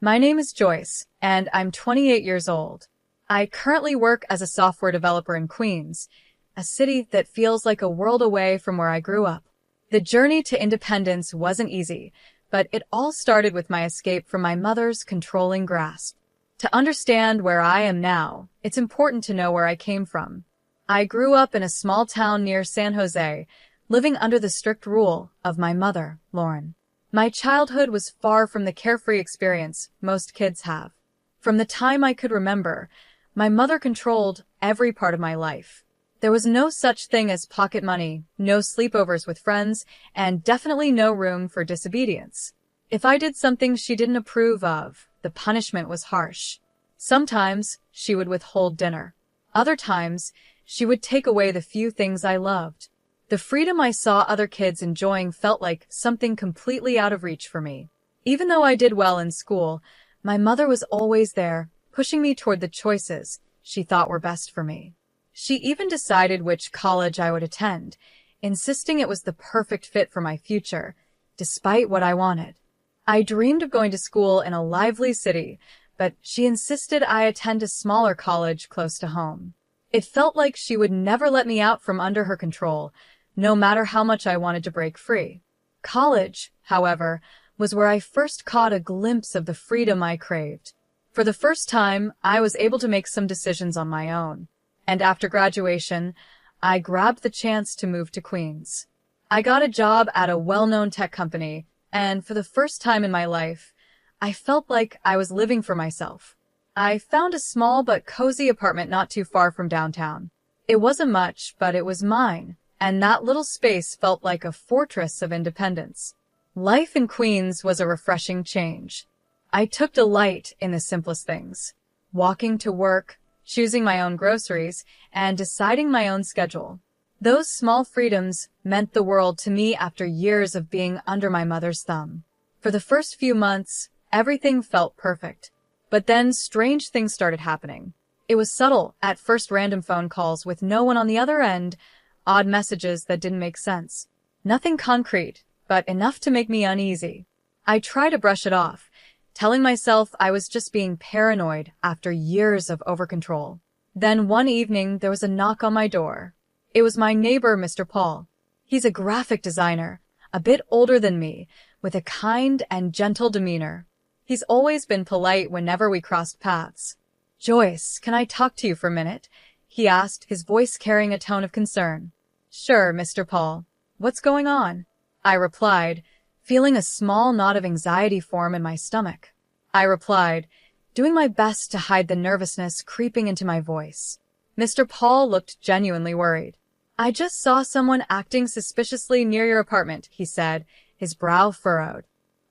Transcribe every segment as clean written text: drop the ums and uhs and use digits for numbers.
My name is Joyce, and I'm 28 years old. I currently work as a software developer in Queens, a city that feels like a world away from where I grew up. The journey to independence wasn't easy, but it all started with my escape from my mother's controlling grasp. To understand where I am now, it's important to know where I came from. I grew up in a small town near San Jose, living under the strict rule of my mother, Lauren. My childhood was far from the carefree experience most kids have. From the time I could remember, my mother controlled every part of my life. There was no such thing as pocket money, no sleepovers with friends, and definitely no room for disobedience. If I did something she didn't approve of, the punishment was harsh. Sometimes she would withhold dinner. Other times, she would take away the few things I loved. The freedom I saw other kids enjoying felt like something completely out of reach for me. Even though I did well in school, my mother was always there, pushing me toward the choices she thought were best for me. She even decided which college I would attend, insisting it was the perfect fit for my future, despite what I wanted. I dreamed of going to school in a lively city, but she insisted I attend a smaller college close to home. It felt like she would never let me out from under her control, no matter how much I wanted to break free. College, however, was where I first caught a glimpse of the freedom I craved. For the first time, I was able to make some decisions on my own. And after graduation, I grabbed the chance to move to Queens. I got a job at a well-known tech company, and for the first time in my life, I felt like I was living for myself. I found a small but cozy apartment not too far from downtown. It wasn't much, but it was mine, and that little space felt like a fortress of independence. Life in Queens was a refreshing change. I took delight in the simplest things: walking to work, choosing my own groceries, and deciding my own schedule. Those small freedoms meant the world to me after years of being under my mother's thumb. For the first few months, everything felt perfect. But then strange things started happening. It was subtle, at first random phone calls with no one on the other end, odd messages that didn't make sense. Nothing concrete, but enough to make me uneasy. I tried to brush it off, telling myself I was just being paranoid after years of overcontrol. Then one evening, there was a knock on my door. It was my neighbor, Mr. Paul. He's a graphic designer, a bit older than me, with a kind and gentle demeanor. He's always been polite whenever we crossed paths. "Joyce, can I talk to you for a minute?" he asked, his voice carrying a tone of concern. "Sure, Mr. Paul. What's going on?" I replied, feeling a small knot of anxiety form in my stomach. Doing my best to hide the nervousness creeping into my voice. Mr. Paul looked genuinely worried. "I just saw someone acting suspiciously near your apartment," he said, his brow furrowed.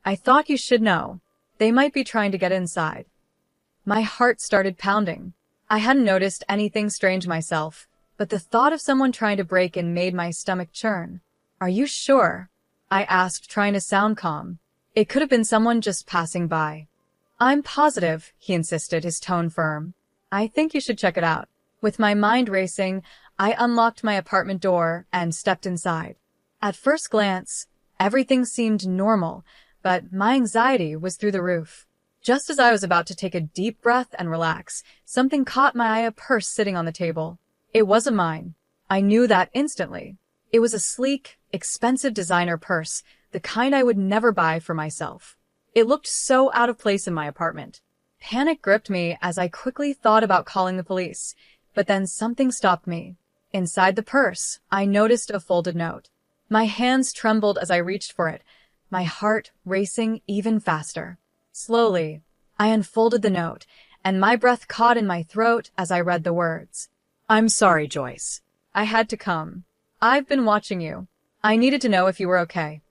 "I thought you should know. They might be trying to get inside." My heart started pounding. I hadn't noticed anything strange myself, but the thought of someone trying to break in made my stomach churn. "Are you sure?" I asked, trying to sound calm. "It could have been someone just passing by." "I'm positive," he insisted, his tone firm. "I think you should check it out." With my mind racing, I unlocked my apartment door and stepped inside. At first glance, everything seemed normal, but my anxiety was through the roof. Just as I was about to take a deep breath and relax, something caught my eye: a purse sitting on the table. It wasn't mine. I knew that instantly. It was a sleek, expensive designer purse, the kind I would never buy for myself. It looked so out of place in my apartment. Panic gripped me as I quickly thought about calling the police, but then something stopped me. Inside the purse, I noticed a folded note. My hands trembled as I reached for it, my heart racing even faster. Slowly, I unfolded the note, and my breath caught in my throat as I read the words. "I'm sorry, Joyce. I had to come. I've been watching you. I needed to know if you were okay."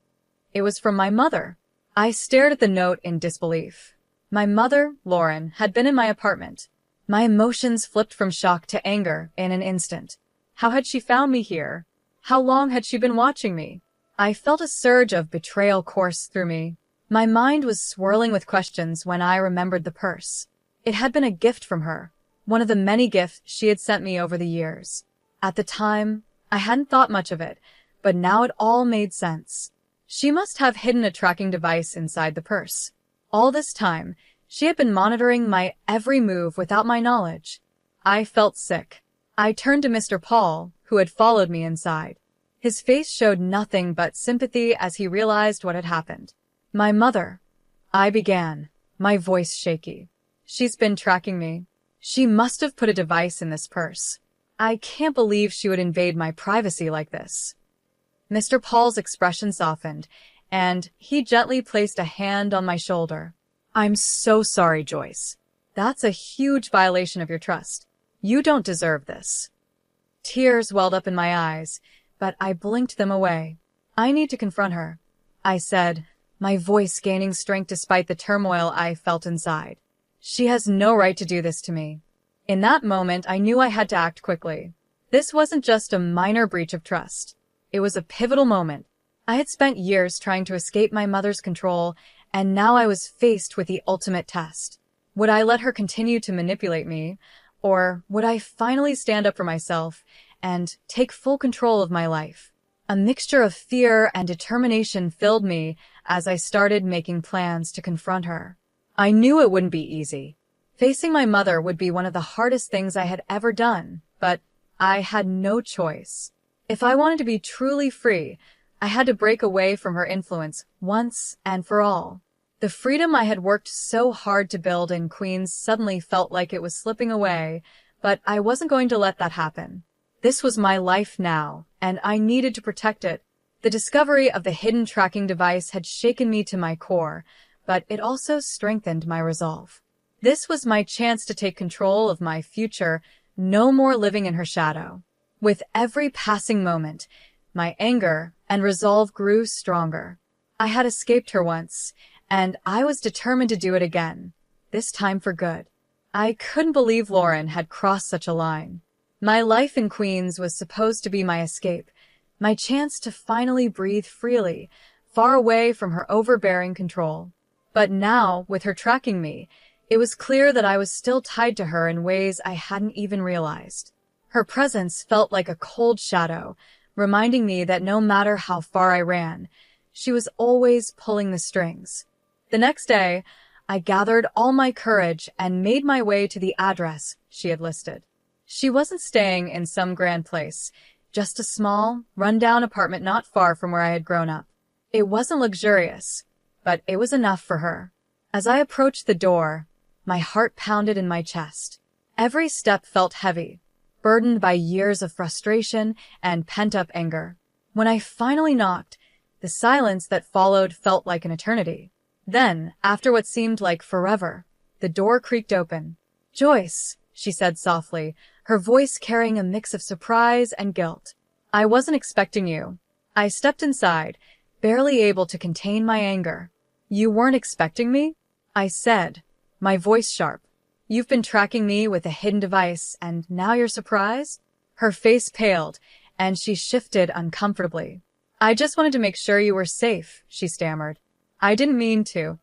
It was from my mother. I stared at the note in disbelief. My mother, Lauren, had been in my apartment. My emotions flipped from shock to anger in an instant. How had she found me here? How long had she been watching me? I felt a surge of betrayal course through me. My mind was swirling with questions when I remembered the purse. It had been a gift from her, one of the many gifts she had sent me over the years. At the time, I hadn't thought much of it, but now it all made sense. She must have hidden a tracking device inside the purse. All this time, She had been monitoring my every move without my knowledge. I felt sick. I turned to Mr. Paul, who had followed me inside. His face showed nothing but sympathy as he realized what had happened. My mother, I began, my voice shaky. She's been tracking me. She must have put a device in this purse. I can't believe she would invade my privacy like this. Mr. Paul's expression softened, and he gently placed a hand on my shoulder. I'm so sorry, Joyce. That's a huge violation of your trust. You don't deserve this. Tears welled up in my eyes, but I blinked them away. I need to confront her, I said, my voice gaining strength despite the turmoil I felt inside. She has no right to do this to me. In that moment, I knew I had to act quickly. This wasn't just a minor breach of trust. It was a pivotal moment. I had spent years trying to escape my mother's control, and now I was faced with the ultimate test. Would I let her continue to manipulate me, or would I finally stand up for myself and take full control of my life? A mixture of fear and determination filled me as I started making plans to confront her. I knew it wouldn't be easy. Facing my mother would be one of the hardest things I had ever done, but I had no choice. If I wanted to be truly free, I had to break away from her influence once and for all. The freedom I had worked so hard to build in Queens suddenly felt like it was slipping away, but I wasn't going to let that happen. This was my life now, and I needed to protect it. The discovery of the hidden tracking device had shaken me to my core, but it also strengthened my resolve. This was my chance to take control of my future, no more living in her shadow. With every passing moment, my anger and resolve grew stronger. I had escaped her once, and I was determined to do it again, this time for good. I couldn't believe Lauren had crossed such a line. My life in Queens was supposed to be my escape, my chance to finally breathe freely, far away from her overbearing control. But now, with her tracking me, it was clear that I was still tied to her in ways I hadn't even realized. Her presence felt like a cold shadow, reminding me that no matter how far I ran, she was always pulling the strings. The next day, I gathered all my courage and made my way to the address she had listed. She wasn't staying in some grand place, just a small, run-down apartment not far from where I had grown up. It wasn't luxurious, but it was enough for her. As I approached the door, my heart pounded in my chest. Every step felt heavy, burdened by years of frustration and pent-up anger. When I finally knocked, the silence that followed felt like an eternity. Then, after what seemed like forever, the door creaked open. "Joyce," she said softly, her voice carrying a mix of surprise and guilt. "I wasn't expecting you." I stepped inside, barely able to contain my anger. "You weren't expecting me?" I said, my voice sharp. "You've been tracking me with a hidden device, and now you're surprised?" Her face paled, and she shifted uncomfortably. "I just wanted to make sure you were safe," she stammered. "I didn't mean to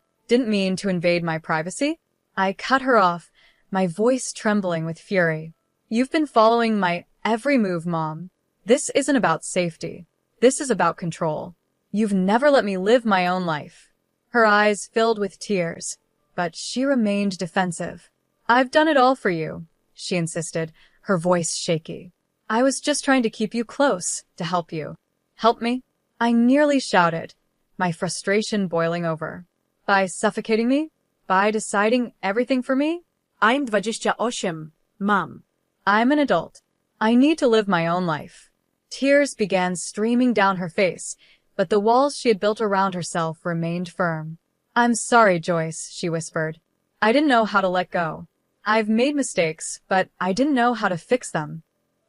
invade my privacy." I cut her off, my voice trembling with fury. "You've been following my every move, Mom. This isn't about safety. This is about control. You've never let me live my own life." Her eyes filled with tears, but she remained defensive. "I've done it all for you," she insisted, her voice shaky. "I was just trying to keep you close, to help you." "Help me?" I nearly shouted, my frustration boiling over. "By suffocating me? By deciding everything for me?" I'm 28, Mom. I'm an adult. I need to live my own life. Tears began streaming down her face, but the walls she had built around herself remained firm. "I'm sorry, Joyce," she whispered. "I didn't know how to let go. I've made mistakes, but I didn't know how to fix them."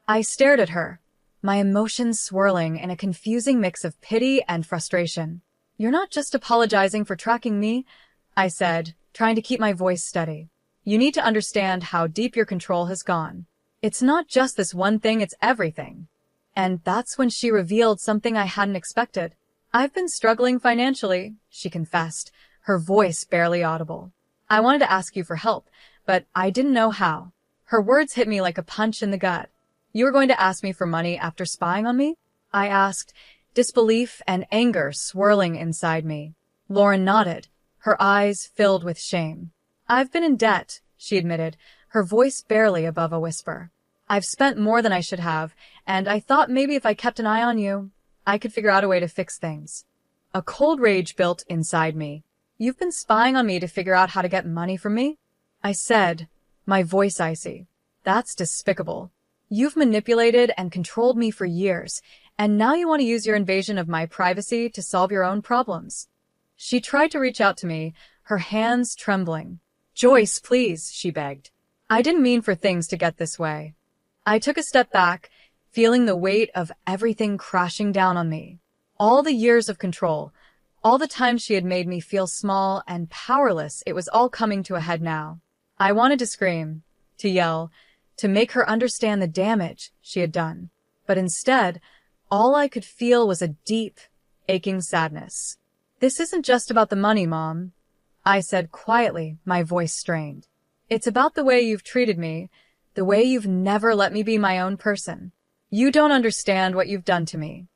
I stared at her, my emotions swirling in a confusing mix of pity and frustration. "You're not just apologizing for tracking me," I said, trying to keep my voice steady. "You need to understand how deep your control has gone. It's not just this one thing, it's everything." And that's when she revealed something I hadn't expected. "I've been struggling financially," she confessed, her voice barely audible. "I wanted to ask you for help, but I didn't know how." Her words hit me like a punch in the gut. "You were going to ask me for money after spying on me?" I asked, disbelief and anger swirling inside me. Lauren nodded, her eyes filled with shame. I've been in debt, she admitted, her voice barely above a whisper. I've spent more than I should have, and I thought maybe if I kept an eye on you, I could figure out a way to fix things. A cold rage built inside me. You've been spying on me to figure out how to get money from me? I said, my voice icy. That's despicable. You've manipulated and controlled me for years, and now you want to use your invasion of my privacy to solve your own problems. She tried to reach out to me, her hands trembling. Joyce, please, she begged. I didn't mean for things to get this way. I took a step back, feeling the weight of everything crashing down on me. All the years of control, all the times she had made me feel small and powerless, it was all coming to a head now. I wanted to scream, to yell, to make her understand the damage she had done. But instead, all I could feel was a deep, aching sadness. This isn't just about the money, Mom, I said quietly, my voice strained. It's about the way you've treated me, the way you've never let me be my own person. You don't understand what you've done to me.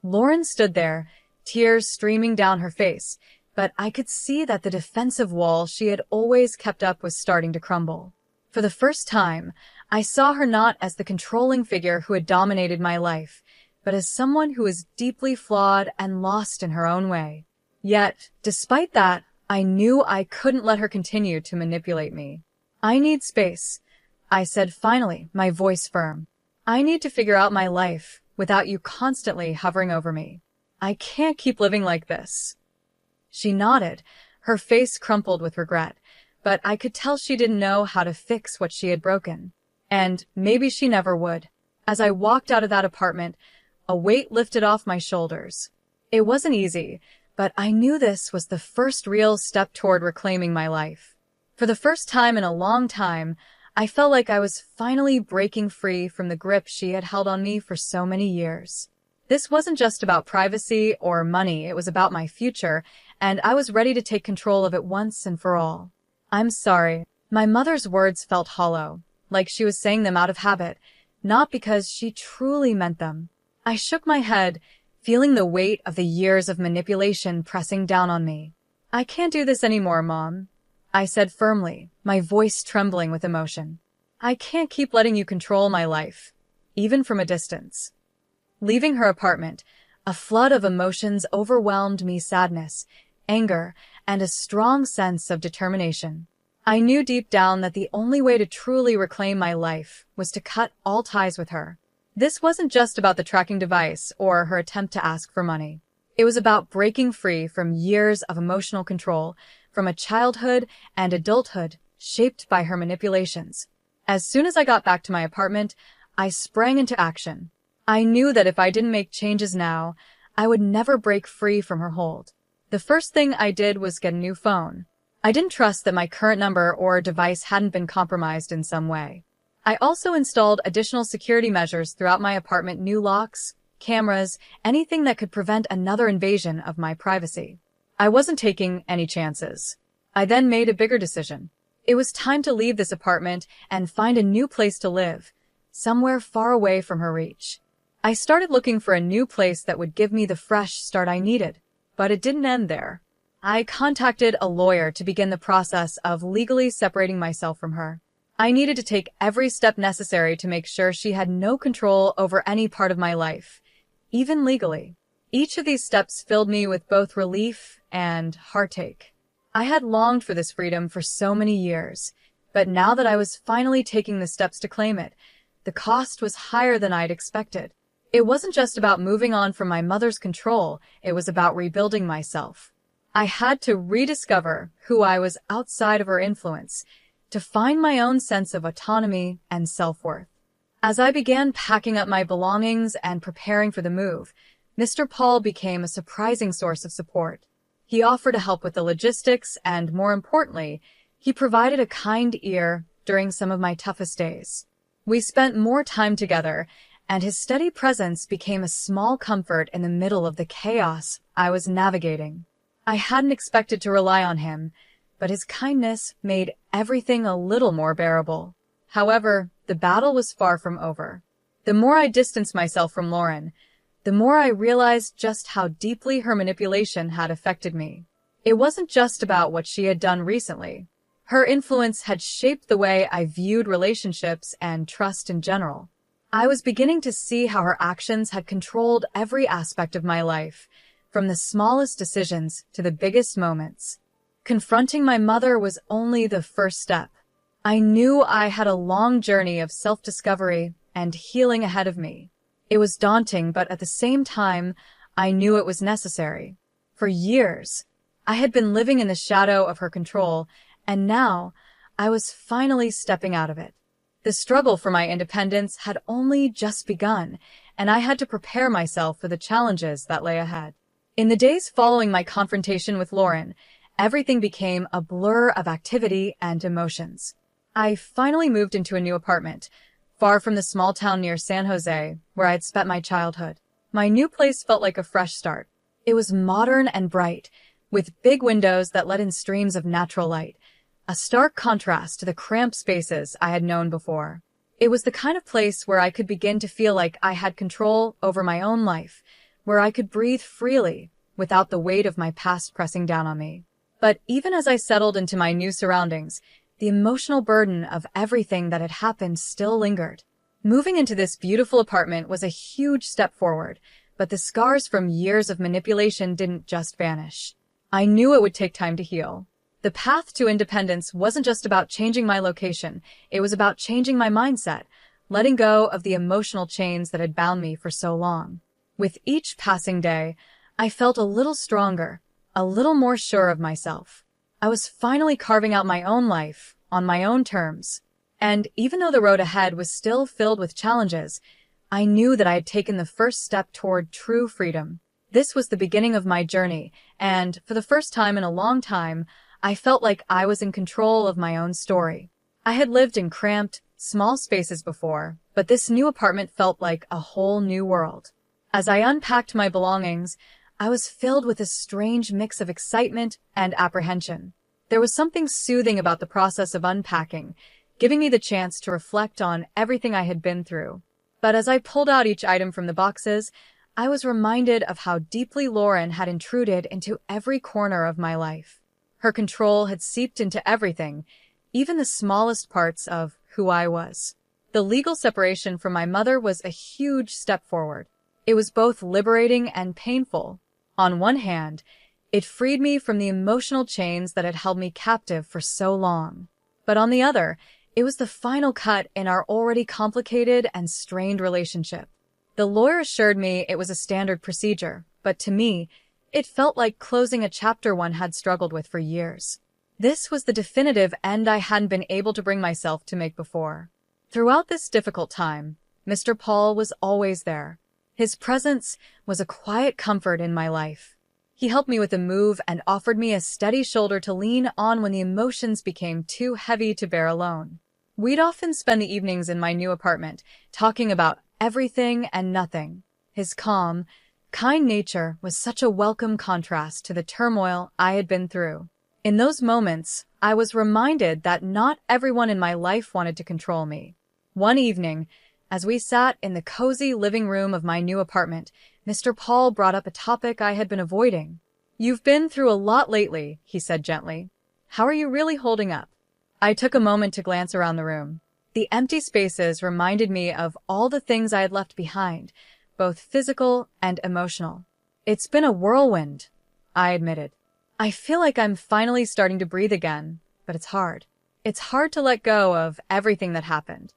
Lauren stood there, tears streaming down her face, but I could see that the defensive wall she had always kept up was starting to crumble. For the first time, I saw her not as the controlling figure who had dominated my life, but as someone who was deeply flawed and lost in her own way. Yet, despite that, I knew I couldn't let her continue to manipulate me. I need space, I said finally, my voice firm. I need to figure out my life without you constantly hovering over me. I can't keep living like this. She nodded, her face crumpled with regret, but I could tell she didn't know how to fix what she had broken. And maybe she never would. As I walked out of that apartment, a weight lifted off my shoulders. It wasn't easy, but I knew this was the first real step toward reclaiming my life. For the first time in a long time, I felt like I was finally breaking free from the grip she had held on me for so many years. This wasn't just about privacy or money, it was about my future, and I was ready to take control of it once and for all. I'm sorry. My mother's words felt hollow, like she was saying them out of habit, not because she truly meant them. I shook my head, feeling the weight of the years of manipulation pressing down on me. I can't do this anymore, Mom, I said firmly, my voice trembling with emotion. I can't keep letting you control my life, even from a distance. Leaving her apartment, a flood of emotions overwhelmed me: sadness, anger, and a strong sense of determination. I knew deep down that the only way to truly reclaim my life was to cut all ties with her. This wasn't just about the tracking device or her attempt to ask for money. It was about breaking free from years of emotional control, from a childhood and adulthood shaped by her manipulations. As soon as I got back to my apartment, I sprang into action. I knew that if I didn't make changes now, I would never break free from her hold. The first thing I did was get a new phone. I didn't trust that my current number or device hadn't been compromised in some way. I also installed additional security measures throughout my apartment: new locks, cameras, anything that could prevent another invasion of my privacy. I wasn't taking any chances. I then made a bigger decision. It was time to leave this apartment and find a new place to live, somewhere far away from her reach. I started looking for a new place that would give me the fresh start I needed, but it didn't end there. I contacted a lawyer to begin the process of legally separating myself from her. I needed to take every step necessary to make sure she had no control over any part of my life, even legally. Each of these steps filled me with both relief and heartache. I had longed for this freedom for so many years, but now that I was finally taking the steps to claim it, the cost was higher than I'd expected. It wasn't just about moving on from my mother's control, it was about rebuilding myself. I had to rediscover who I was outside of her influence, to find my own sense of autonomy and self-worth. As I began packing up my belongings and preparing for the move, Mr. Paul became a surprising source of support. He offered to help with the logistics and, more importantly, he provided a kind ear during some of my toughest days. We spent more time together, and his steady presence became a small comfort in the middle of the chaos I was navigating. I hadn't expected to rely on him, but his kindness made everything a little more bearable. However, the battle was far from over. The more I distanced myself from Lauren, the more I realized just how deeply her manipulation had affected me. It wasn't just about what she had done recently. Her influence had shaped the way I viewed relationships and trust in general. I was beginning to see how her actions had controlled every aspect of my life, from the smallest decisions to the biggest moments. Confronting my mother was only the first step. I knew I had a long journey of self-discovery and healing ahead of me. It was daunting, but at the same time, I knew it was necessary. For years, I had been living in the shadow of her control, and now I was finally stepping out of it. The struggle for my independence had only just begun, and I had to prepare myself for the challenges that lay ahead. In the days following my confrontation with Lauren, everything became a blur of activity and emotions. I finally moved into a new apartment, far from the small town near San Jose, where I had spent my childhood. My new place felt like a fresh start. It was modern and bright, with big windows that let in streams of natural light, a stark contrast to the cramped spaces I had known before. It was the kind of place where I could begin to feel like I had control over my own life, where I could breathe freely without the weight of my past pressing down on me. But even as I settled into my new surroundings, the emotional burden of everything that had happened still lingered. Moving into this beautiful apartment was a huge step forward, but the scars from years of manipulation didn't just vanish. I knew it would take time to heal. The path to independence wasn't just about changing my location, it was about changing my mindset, letting go of the emotional chains that had bound me for so long. With each passing day, I felt a little stronger, a little more sure of myself. I was finally carving out my own life, on my own terms. And even though the road ahead was still filled with challenges, I knew that I had taken the first step toward true freedom. This was the beginning of my journey, and for the first time in a long time, I felt like I was in control of my own story. I had lived in cramped, small spaces before, but this new apartment felt like a whole new world. As I unpacked my belongings, I was filled with a strange mix of excitement and apprehension. There was something soothing about the process of unpacking, giving me the chance to reflect on everything I had been through. But as I pulled out each item from the boxes, I was reminded of how deeply Lauren had intruded into every corner of my life. Her control had seeped into everything, even the smallest parts of who I was. The legal separation from my mother was a huge step forward. It was both liberating and painful. On one hand, it freed me from the emotional chains that had held me captive for so long. But on the other, it was the final cut in our already complicated and strained relationship. The lawyer assured me it was a standard procedure, but to me, it felt like closing a chapter one had struggled with for years. This was the definitive end I hadn't been able to bring myself to make before. Throughout this difficult time, Mr. Paul was always there. His presence was a quiet comfort in my life. He helped me with the move and offered me a steady shoulder to lean on when the emotions became too heavy to bear alone. We'd often spend the evenings in my new apartment, talking about everything and nothing. His calm, kind nature was such a welcome contrast to the turmoil I had been through. In those moments, I was reminded that not everyone in my life wanted to control me. One evening, as we sat in the cozy living room of my new apartment, Mr. Paul brought up a topic I had been avoiding. "You've been through a lot lately," he said gently. "How are you really holding up?" I took a moment to glance around the room. The empty spaces reminded me of all the things I had left behind, both physical and emotional. "It's been a whirlwind," I admitted. "I feel like I'm finally starting to breathe again, but it's hard. It's hard to let go of everything that happened."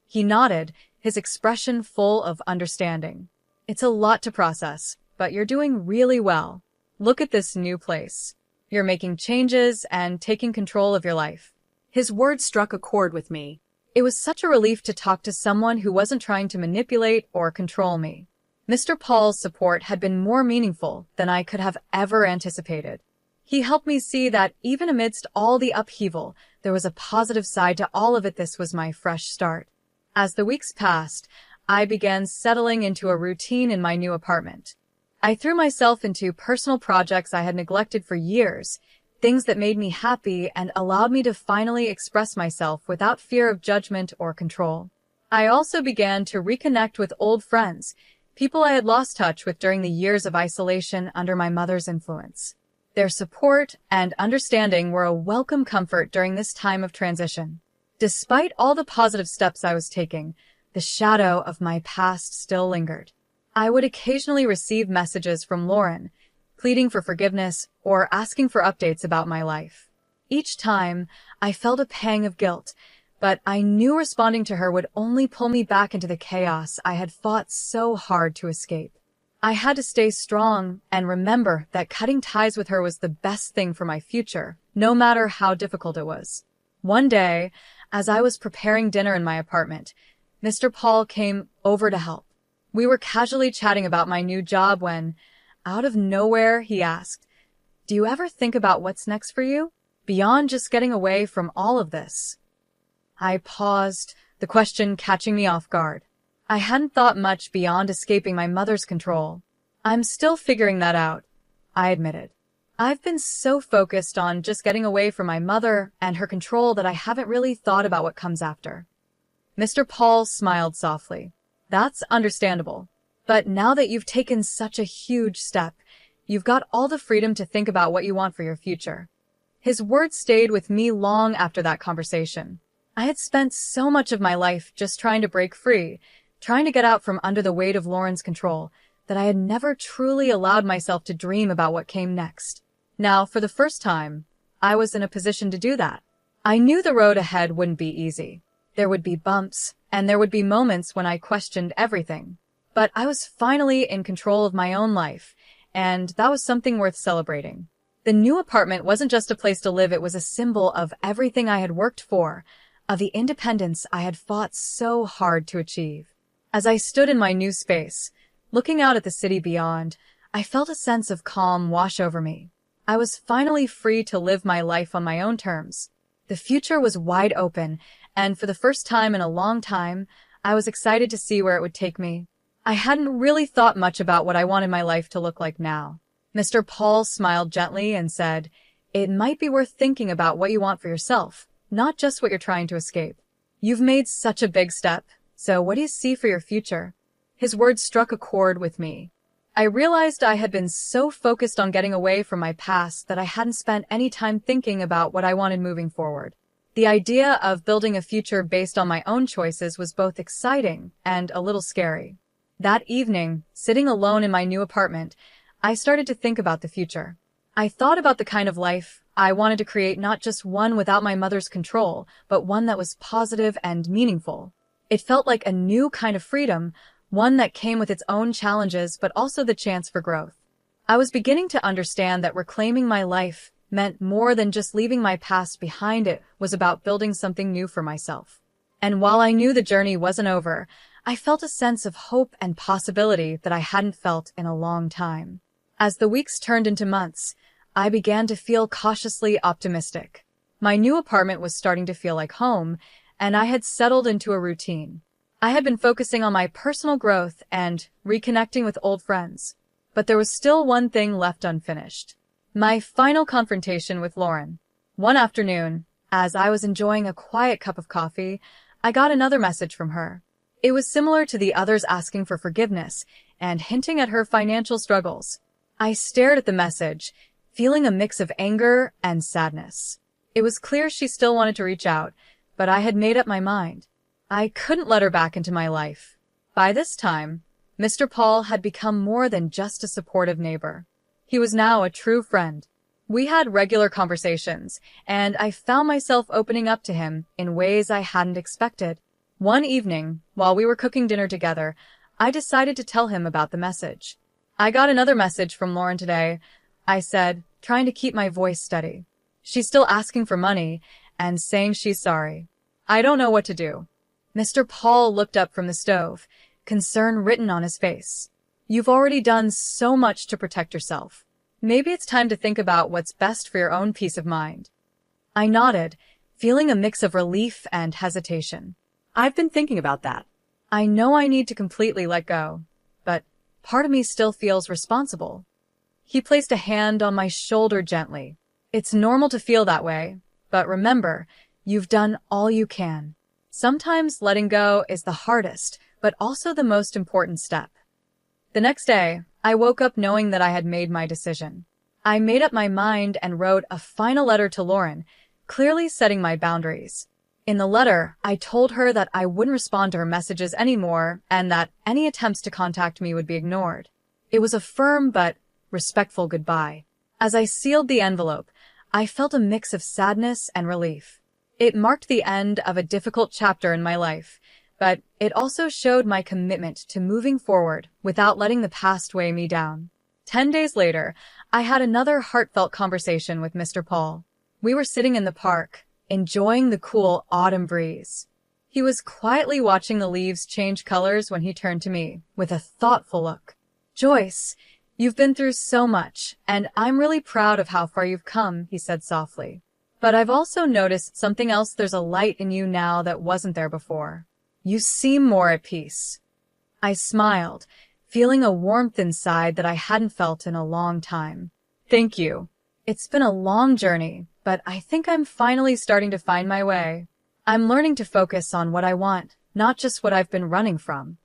He nodded, his expression full of understanding. "It's a lot to process, but you're doing really well. Look at this new place. You're making changes and taking control of your life." His words struck a chord with me. It was such a relief to talk to someone who wasn't trying to manipulate or control me. Mr. Paul's support had been more meaningful than I could have ever anticipated. He helped me see that even amidst all the upheaval, there was a positive side to all of it. This was my fresh start. As the weeks passed, I began settling into a routine in my new apartment. I threw myself into personal projects I had neglected for years, things that made me happy and allowed me to finally express myself without fear of judgment or control. I also began to reconnect with old friends, people I had lost touch with during the years of isolation under my mother's influence. Their support and understanding were a welcome comfort during this time of transition. Despite all the positive steps I was taking, the shadow of my past still lingered. I would occasionally receive messages from Lauren, pleading for forgiveness or asking for updates about my life. Each time, I felt a pang of guilt, but I knew responding to her would only pull me back into the chaos I had fought so hard to escape. I had to stay strong and remember that cutting ties with her was the best thing for my future, no matter how difficult it was. One day, as I was preparing dinner in my apartment, Mr. Paul came over to help. We were casually chatting about my new job when, out of nowhere, he asked, "Do you ever think about what's next for you? Beyond just getting away from all of this?" I paused, the question catching me off guard. I hadn't thought much beyond escaping my mother's control. "I'm still figuring that out," I admitted. "I've been so focused on just getting away from my mother and her control that I haven't really thought about what comes after." Mr. Paul smiled softly. "That's understandable. But now that you've taken such a huge step, you've got all the freedom to think about what you want for your future." His words stayed with me long after that conversation. I had spent so much of my life just trying to break free, trying to get out from under the weight of Lauren's control, that I had never truly allowed myself to dream about what came next. Now, for the first time, I was in a position to do that. I knew the road ahead wouldn't be easy. There would be bumps, and there would be moments when I questioned everything. But I was finally in control of my own life, and that was something worth celebrating. The new apartment wasn't just a place to live, it was a symbol of everything I had worked for, of the independence I had fought so hard to achieve. As I stood in my new space, looking out at the city beyond, I felt a sense of calm wash over me. I was finally free to live my life on my own terms. The future was wide open, and for the first time in a long time, I was excited to see where it would take me. I hadn't really thought much about what I wanted my life to look like now. Mr. Paul smiled gently and said, "It might be worth thinking about what you want for yourself, not just what you're trying to escape. You've made such a big step, so what do you see for your future?" His words struck a chord with me. I realized I had been so focused on getting away from my past that I hadn't spent any time thinking about what I wanted moving forward. The idea of building a future based on my own choices was both exciting and a little scary. That evening, sitting alone in my new apartment, I started to think about the future. I thought about the kind of life I wanted to create, not just one without my mother's control, but one that was positive and meaningful. It felt like a new kind of freedom, one that came with its own challenges but also the chance for growth. I was beginning to understand that reclaiming my life meant more than just leaving my past behind. It was about building something new for myself. And while I knew the journey wasn't over, I felt a sense of hope and possibility that I hadn't felt in a long time. As the weeks turned into months, I began to feel cautiously optimistic. My new apartment was starting to feel like home, and I had settled into a routine. I had been focusing on my personal growth and reconnecting with old friends. But there was still one thing left unfinished. My final confrontation with Lauren. One afternoon, as I was enjoying a quiet cup of coffee, I got another message from her. It was similar to the others, asking for forgiveness and hinting at her financial struggles. I stared at the message, feeling a mix of anger and sadness. It was clear she still wanted to reach out, but I had made up my mind. I couldn't let her back into my life. By this time, Mr. Paul had become more than just a supportive neighbor. He was now a true friend. We had regular conversations, and I found myself opening up to him in ways I hadn't expected. One evening, while we were cooking dinner together, I decided to tell him about the message. "I got another message from Lauren today," I said, trying to keep my voice steady. "She's still asking for money and saying she's sorry. I don't know what to do." Mr. Paul looked up from the stove, concern written on his face. "You've already done so much to protect yourself. Maybe it's time to think about what's best for your own peace of mind." I nodded, feeling a mix of relief and hesitation. I've been thinking about that. I know I need to completely let go, but part of me still feels responsible. He placed a hand on my shoulder gently. "It's normal to feel that way, but remember, you've done all you can. Sometimes letting go is the hardest, but also the most important step." The next day, I woke up knowing that I had made my decision. I made up my mind and wrote a final letter to Lauren, clearly setting my boundaries. In the letter, I told her that I wouldn't respond to her messages anymore and that any attempts to contact me would be ignored. It was a firm but respectful goodbye. As I sealed the envelope, I felt a mix of sadness and relief. It marked the end of a difficult chapter in my life, but it also showed my commitment to moving forward without letting the past weigh me down. 10 days later, I had another heartfelt conversation with Mr. Paul. We were sitting in the park, enjoying the cool autumn breeze. He was quietly watching the leaves change colors when he turned to me with a thoughtful look. "Joyce, you've been through so much, and I'm really proud of how far you've come," he said softly. "But I've also noticed something else. There's a light in you now that wasn't there before. You seem more at peace." I smiled, feeling a warmth inside that I hadn't felt in a long time. "Thank you. It's been a long journey, but I think I'm finally starting to find my way. I'm learning to focus on what I want, not just what I've been running from."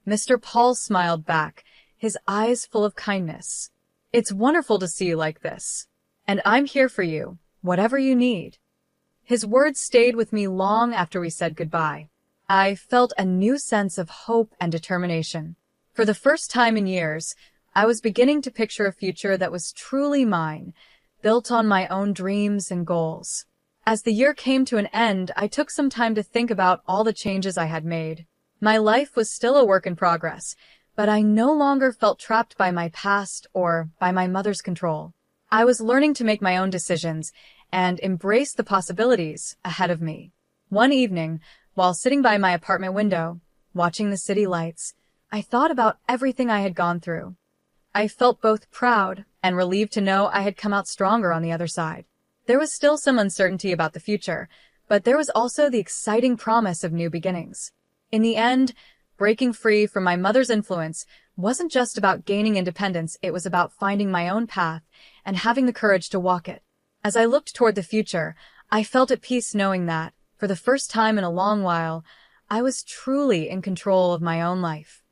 Mr. Paul smiled back, his eyes full of kindness. "It's wonderful to see you like this. And I'm here for you, whatever you need." His words stayed with me long after we said goodbye. I felt a new sense of hope and determination. For the first time in years, I was beginning to picture a future that was truly mine, built on my own dreams and goals. As the year came to an end, I took some time to think about all the changes I had made. My life was still a work in progress, but I no longer felt trapped by my past or by my mother's control. I was learning to make my own decisions and embrace the possibilities ahead of me. One evening, while sitting by my apartment window, watching the city lights, I thought about everything I had gone through. I felt both proud and relieved to know I had come out stronger on the other side. There was still some uncertainty about the future, but there was also the exciting promise of new beginnings. In the end, breaking free from my mother's influence wasn't just about gaining independence, it was about finding my own path and having the courage to walk it. As I looked toward the future, I felt at peace knowing that, for the first time in a long while, I was truly in control of my own life.